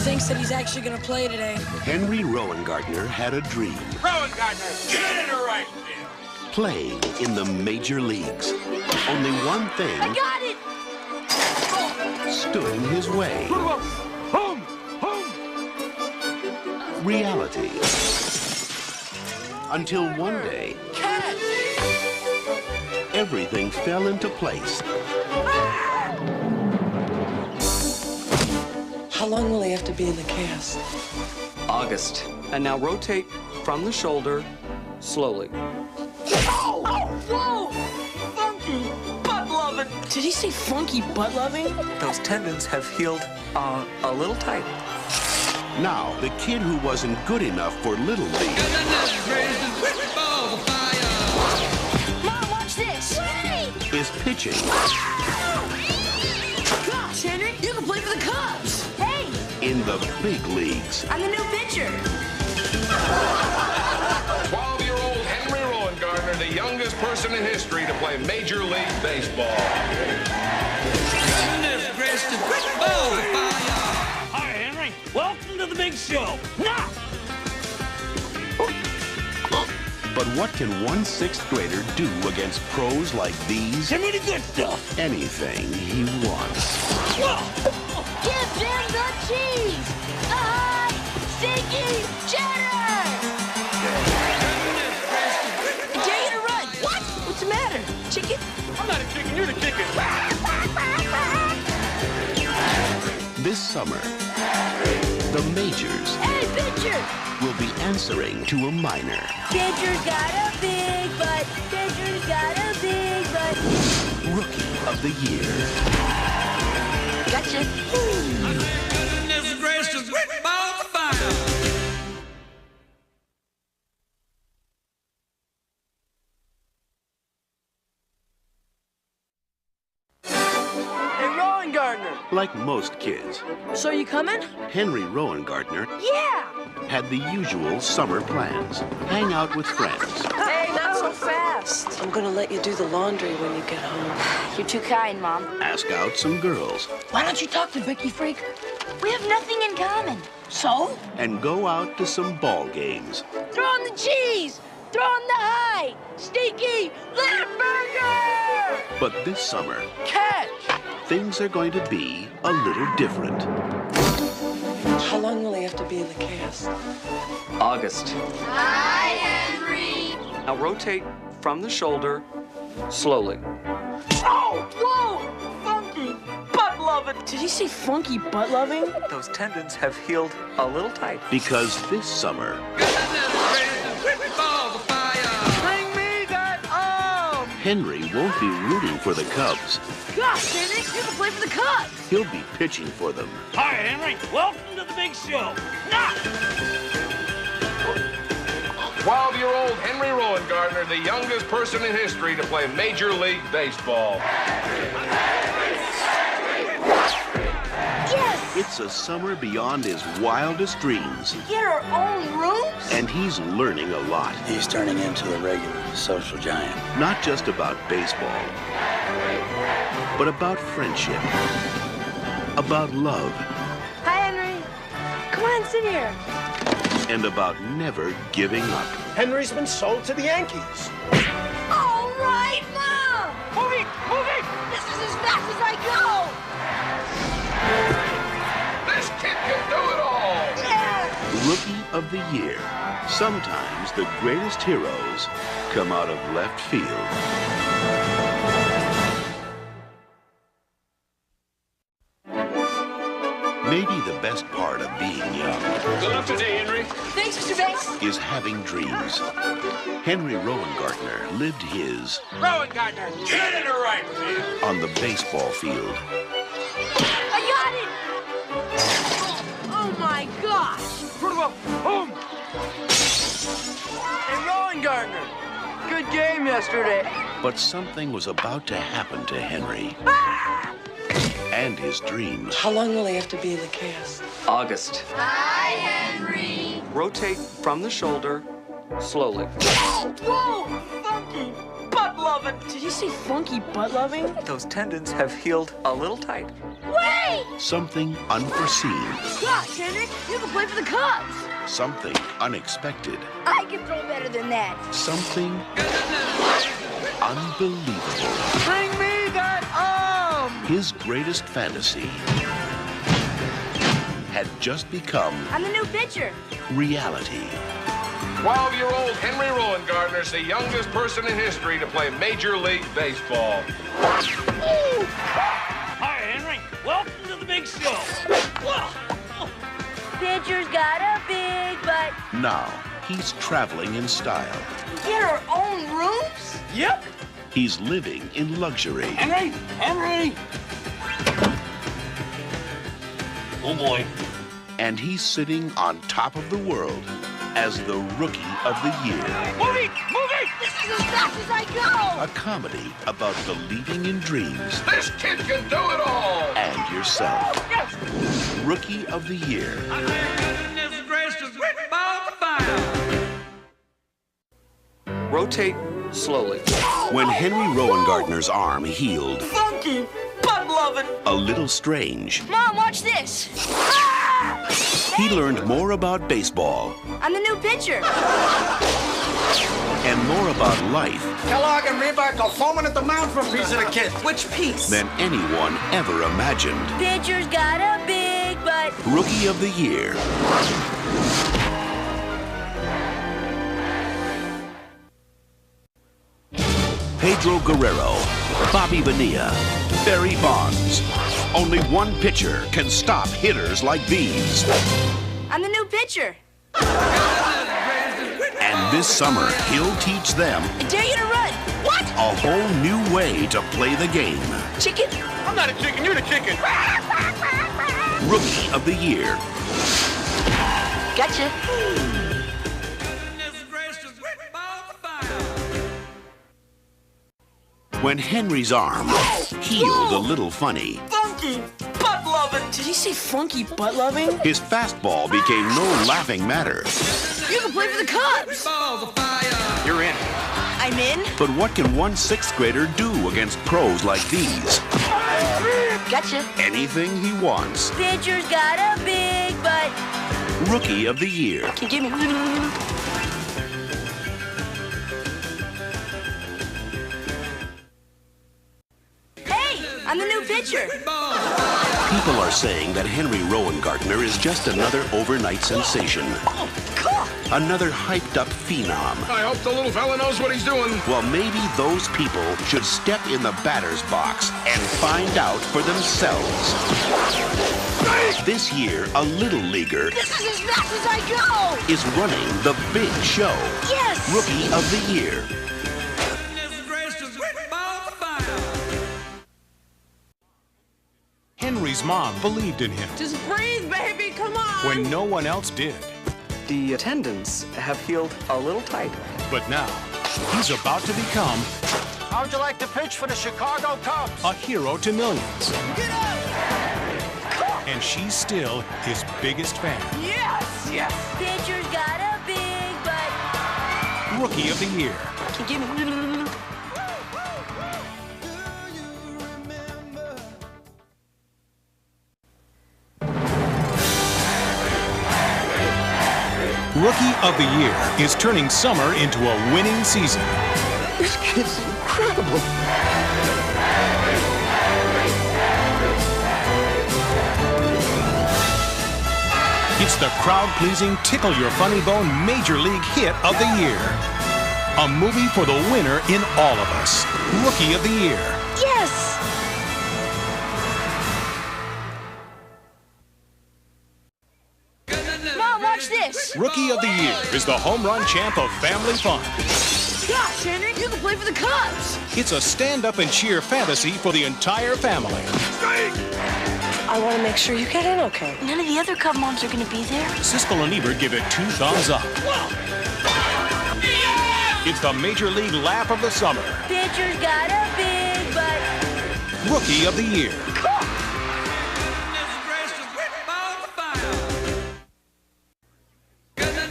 thinks that he's actually going to play today. Henry Rowan-Gardner had a dream. Rowan-Gardner, get in the right field. Playing in the major leagues. Only one thing I got it! stood in his way. Home! Home! Reality. Until one day, everything fell into place. How long will he have to be in the cast? August. And now rotate from the shoulder slowly. Oh! Whoa! Funky butt-loving! Did he say funky butt-loving? Those tendons have healed a little tight. Now, the kid who wasn't good enough for Little League Mom, watch this! Wait! is pitching Gosh, Henry, you can play for the Cubs! Hey! in the big leagues. I'm the new pitcher! 12-year-old Henry Rowan-Gardner, the youngest person in history to play Major League Baseball. Hi, Henry. Welcome to the big show. Now! But what can one sixth grader do against pros like these? Give me the good stuff. Anything he wants. Give him the cheese! Stinky cheddar! Dare you to run! What? What's the matter? Chicken? I'm not a chicken, you're the chicken. This summer, the majors Hey, pitcher! will be answering to a minor. Pitcher's got a big butt. Pitcher's got a big butt. Rookie of the year. Gotcha. Hey, Rowan-Gardner! Like most kids, So you coming? Henry Rowan-Gardner Yeah! had the usual summer plans. Hang out with friends, Hey, not so fast. I'm gonna let you do the laundry when you get home. You're too kind, Mom. ask out some girls, Why don't you talk to Vicky Freak? We have nothing in common. So? and go out to some ball games. Throw on the cheese! Throw on the high! Stinky Limburger! But this summer, Catch! things are going to be a little different. How long will he have to be in the cast? August. Hi, Henry! Now rotate from the shoulder slowly. Oh! Whoa! Funky butt-loving! Did he say funky butt-loving? Those tendons have healed a little tight. Because this summer, Bring me that arm! Henry won't be rooting for the Cubs. Gosh, Henry, you can play for the Cubs! He'll be pitching for them. Hi, Henry. Welcome to the big show. Now! 12-year-old Henry Rowan-Gardner, the youngest person in history to play Major League Baseball. Yes! It's a summer beyond his wildest dreams, Get our own rooms? and he's learning a lot. He's turning into a regular social giant. Not just about baseball, but about friendship, about love, Hi, Henry. Come on, sit here. and about never giving up. Henry's been sold to the Yankees. All right, Mom! Moving! Moving! This is as fast as I go! This kid can do it all! Yeah! Rookie of the year. Sometimes the greatest heroes come out of left field. Maybe the best part of being young Good luck today, Henry. Thanks, Mr. Banks. is having dreams. Henry Rowan-Gardner lived his Rowan-Gardner, get in the right field. on the baseball field. I got it! Oh, my gosh! Home! Hey, Rowan-Gardner! Good game yesterday. But something was about to happen to Henry and his dreams. How long will he have to be in the cast? August. Hi, Henry. Rotate from the shoulder slowly. Whoa! Funky butt-loving! loving. Did he say funky butt loving? Those tendons have healed a little tight. Wait! Something unforeseen. Gosh, Henry, you can play for the Cubs. Something unexpected. I can throw better than that. Something unbelievable. Bring me that arm! His greatest fantasy had just become I'm the new pitcher. reality. 12-year-old Henry Rowan Gardner is the youngest person in history to play Major League Baseball. Hi, Henry. Welcome to the big show. Pitcher's got a big butt. Now, he's traveling in style. Get our own rooms? Yep. He's living in luxury. Henry. Henry. Oh, boy. And he's sitting on top of the world as the Rookie of the Year. Movie! Movie! This is as fast as I go. A comedy about believing in dreams This kid can do it all! and yourself. Yes! Rookie of the Year. Rotate slowly. When Henry Rowan Gardner's arm healed, Funky butt loving. a little strange, Mom, watch this. he learned more about baseball I'm the new pitcher. and more about life Kellogg and Reebok go foaming at the mouth for a piece of the kid. Which piece? than anyone ever imagined. Pitcher's got a big butt. Rookie of the Year. Pedro Guerrero, Bobby Bonilla, Barry Bonds. Only one pitcher can stop hitters like these. I'm the new pitcher. And this summer, he'll teach them I dare you to run. What? a whole new way to play the game. Chicken? I'm not a chicken, you're the chicken. Rookie of the Year. Gotcha. When Henry's arm healed a little funny, Funky butt loving. Did he say funky butt loving? his fastball became no laughing matter. You can play for the Cubs. You're in. I'm in. But what can one sixth grader do against pros like these? Gotcha. Anything he wants. Pitcher's got a big butt. Rookie of the Year. Can you give me? Hey, I'm the new pitcher. People are saying that Henry Rowan Gardner is just another overnight sensation. Another hyped-up phenom. I hope the little fella knows what he's doing. Well, maybe those people should step in the batter's box and find out for themselves. This year, a little leaguer This is as fast as I go. is running the big show. Yes. Rookie of the Year. Henry's mom believed in him Just breathe, baby, come on. when no one else did. The tendons have healed a little tight. But now, he's about to become How'd you like to pitch for the Chicago Cubs? a hero to millions. And she's still his biggest fan. Yes, yes. Pitcher's got a big butt. Rookie of the Year. Can you give me? Rookie of the Year is turning summer into a winning season. This kid's incredible. It's the crowd-pleasing, tickle-your-funny-bone Major League Hit of the Year. A movie for the winner in all of us. Rookie of the Year. Yes. Mom, watch this. Rookie of the Year is the home run champ of family fun. Gosh, Henry, you can play for the Cubs. It's a stand-up and cheer fantasy for the entire family. I want to make sure you get in okay. None of the other Cub moms are going to be there. Siskel and Ebert give it 2 thumbs up. It's the Major League laugh of the summer. Pitcher's got a big butt. Rookie of the Year.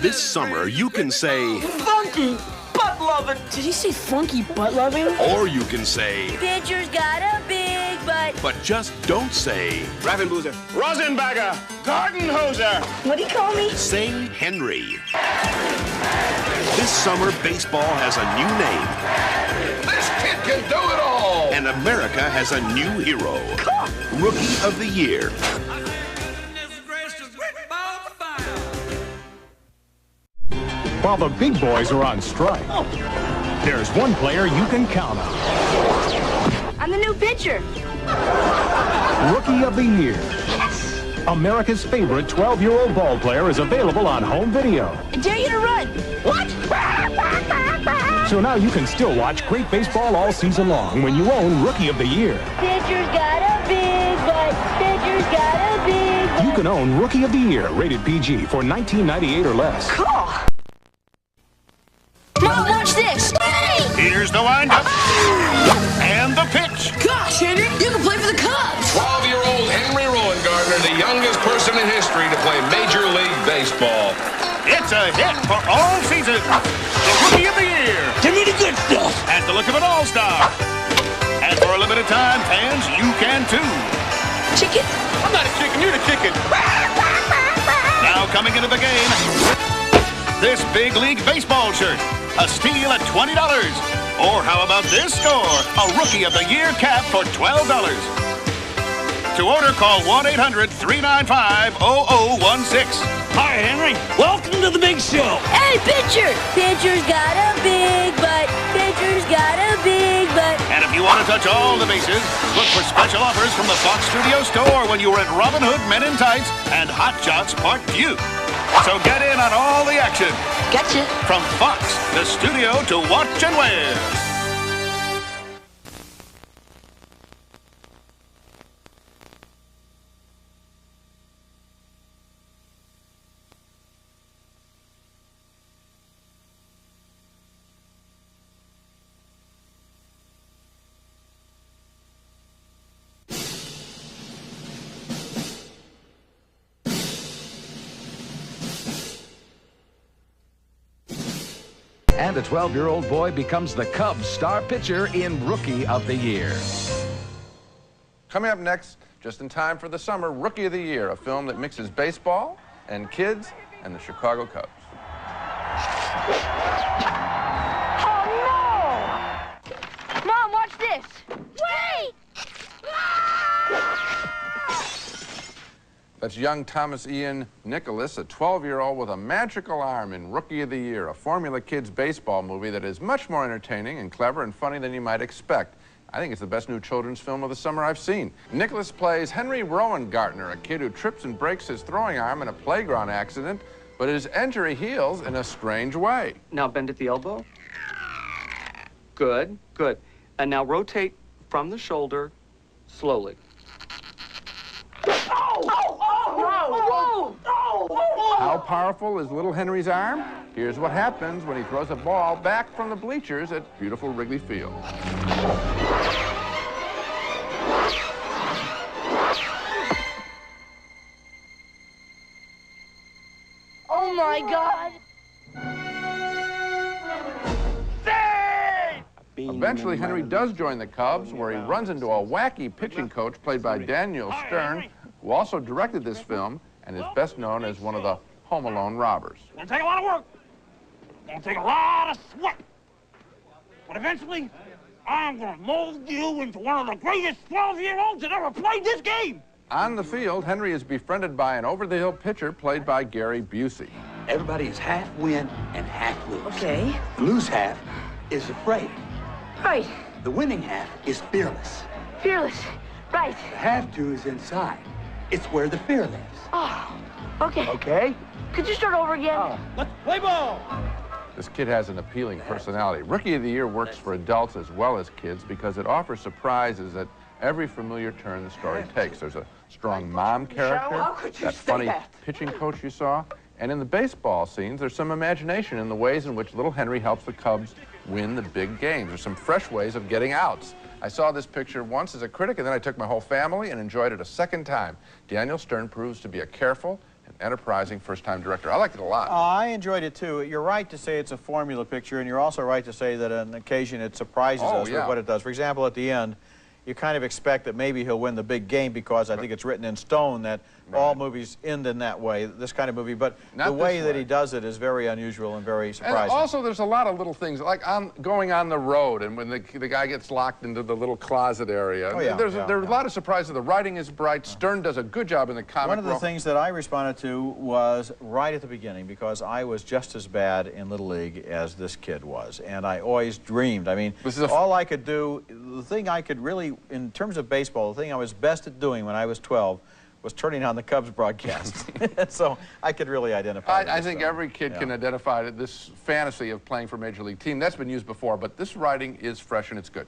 This summer, you can say Funky butt loving. Did he say funky butt loving? Or you can say, Pitcher's got a big butt. but just don't say, Ravenboozer. Rosenbagger. Garden hoser. What'd he call me? say Henry. This summer, baseball has a new name, This kid can do it all. and America has a new hero. Rookie of the Year. While the big boys are on strike, there's one player you can count on. I'm the new pitcher. Rookie of the Year. America's favorite 12-year-old ball player is available on home video. I dare you to run. What? So now you can still watch great baseball all season long when you own Rookie of the Year. Pitcher's got a big butt. Pitcher's got a big butt. You can own Rookie of the Year, rated PG, for $19.98 or less. Cool. Mom, watch this. Here's the windup. And the pitch. Gosh, Henry, you can play for the Cubs. 12-year-old Henry Rowan, the youngest person in history to play Major League Baseball. It's a hit for all season. The Rookie of the Year. Give me the good stuff. Has the look of an all-star. And for a limited time, fans, you can too. Chicken. I'm not a chicken, you're the chicken. Now coming into the game, this big league baseball shirt, a steal at $20. Or how about this score, a Rookie of the Year cap for $12. To order, call 1-800-395-0016. Hi, Henry. Welcome to the big show. Hey, pitcher. Pitcher's got a big butt. Pitcher's got a big butt. And if you want to touch all the bases, look for special offers from the Fox Studio store when you were at Robin Hood Men in Tights and Hot Shots Part View. So get in on all the action. Gotcha. From Fox, the studio to watch and wear. And a 12-year-old boy becomes the Cubs' star pitcher in Rookie of the Year. Coming up next, just in time for the summer, Rookie of the Year, a film that mixes baseball and kids and the Chicago Cubs. Oh, no! Mom, watch this. Wait! That's young Thomas Ian Nicholas, a 12-year-old with a magical arm in Rookie of the Year, a Formula Kids baseball movie that is much more entertaining and clever and funny than you might expect. I think it's the best new children's film of the summer I've seen. Nicholas plays Henry Rowan, a kid who trips and breaks his throwing arm in a playground accident, but his injury heals in a strange way. Now bend at the elbow. Good, good. And now rotate from the shoulder slowly. How powerful is little Henry's arm? Here's what happens when he throws a ball back from the bleachers at beautiful Wrigley Field. Oh, my God. Eventually, Henry does join the Cubs, where he runs into a wacky pitching coach played by Daniel Stern, who also directed this film and is best known as one of the Home Alone robbers. It's gonna take a lot of work. It's gonna take a lot of sweat. But eventually, I'm gonna mold you into one of the greatest 12-year-olds that ever played this game. On the field, Henry is befriended by an over-the-hill pitcher played by Gary Busey. Everybody is half win and half lose. Okay. The lose half is afraid. Right. The winning half is fearless. Fearless. Right. The have-to is inside. It's where the fear lives. Oh, okay. Okay? Could you start over again? Let's play ball. This kid has an appealing personality. Rookie of the Year works for adults as well as kids because it offers surprises at every familiar turn the story takes. There's a strong mom character, that funny pitching coach you saw, and in the baseball scenes, there's some imagination in the ways in which little Henry helps the Cubs win the big games. There's some fresh ways of getting outs. I saw this picture once as a critic, and then I took my whole family and enjoyed it a second time. Daniel Stern proves to be a careful and enterprising first-time director. I liked it a lot. I enjoyed it, too. You're right to say it's a formula picture, and you're also right to say that on occasion it surprises us with what it does. For example, at the end, you kind of expect that maybe he'll win the big game because I think it's written in stone that all movies end in that way, this kind of movie. But the way that he does it is very unusual and very surprising. And also, there's a lot of little things, like going on the road and when the guy gets locked into the little closet area. There are a lot of surprises. The writing is bright. Stern does a good job in the comic One of the things that I responded to was right at the beginning, because I was just as bad in Little League as this kid was. And I always dreamed. I mean, all I could do, the thing I could really, in terms of baseball, the thing I was best at doing when I was 12 was turning on the Cubs broadcast. So I could really identify with I think every kid can identify this fantasy of playing for a Major League team. That's been used before, but this writing is fresh and it's good.